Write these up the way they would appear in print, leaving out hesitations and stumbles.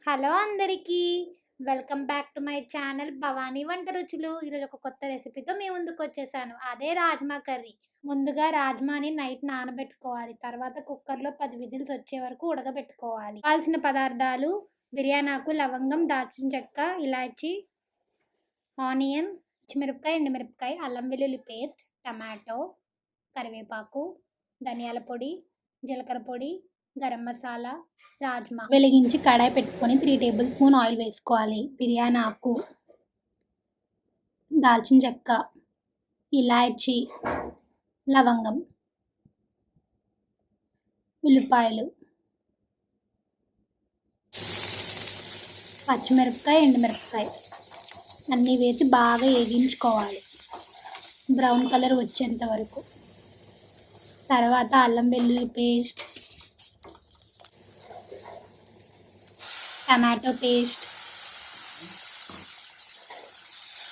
Hello అందరికీ. Welcome back to my channel Bhavani వంట రుచులు. ఈరోజు ఒక కొత్త రెసిపీతో మీ ముందుకొచ్చేసాను. అదే రాజ్మా కర్రీ. ముందుగా రాజ్మాని నైట్ నానబెట్టుకోవాలి. తర్వాత కుక్కర్‌లో 10 విజిల్స్ వచ్చే వరకు ఉడకబెట్టుకోవాలి. కావాల్సిన పదార్థాలు: బిర్యానాకు, లవంగం, దాల్చిన చెక్క, ఇలాచీ, ఆనియన్, పచ్చిమిరపకాయ, ఎండుమిరపకాయ, అల్లం వెల్లుల్లి పేస్ట్, టమాటో, కరివేపాకు, ధనియాల పొడి, జీలకర్ర పొడి, గరం మసాలా, రాజ్మా. వెలిగించి కడాయి పెట్టుకొని 3 టేబుల్ స్పూన్ ఆయిల్ వేసుకోవాలి. బిర్యానీ ఆకు, దాల్చిన చెక్క, ఇలాచీ, లవంగం, ఉల్లిపాయలు, పచ్చిమిరపకాయ, ఎండుమిరపకాయ అన్నీ వేసి బాగా వేగించుకోవాలి బ్రౌన్ కలర్ వచ్చేంత వరకు. తర్వాత అల్లం వెల్లుల్లి పేస్ట్, టమాటో పేస్ట్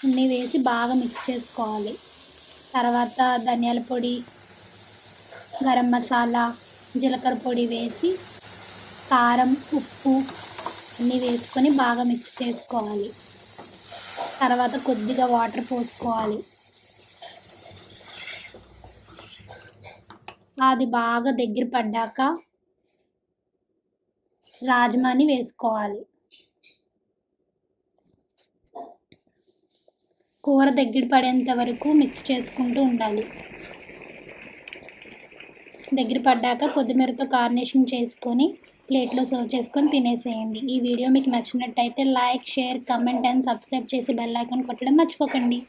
అన్నీ వేసి బాగా మిక్స్ చేసుకోవాలి. తర్వాత ధనియాల పొడి, గరం మసాలా, జీలకర్ర పొడి వేసి కారం, ఉప్పు అన్నీ వేసుకొని బాగా మిక్స్ చేసుకోవాలి. తర్వాత కొద్దిగా వాటర్ పోసుకోవాలి. అది బాగా దగ్గర పడ్డాక రాజ్మాని వేసుకోవాలి. కూర దగ్గర పడేంత వరకు మిక్స్ చేసుకుంటూ ఉండాలి. దగ్గర పడ్డాక కొత్తిమీరతో గార్నిషింగ్ చేసుకొని ప్లేట్లో సర్వ్ చేసుకొని తినేసేయండి. ఈ వీడియో మీకు నచ్చినట్టయితే like, share, comment and subscribe చేసి బెల్ ఐకాన్ కొట్టడం మర్చిపోకండి.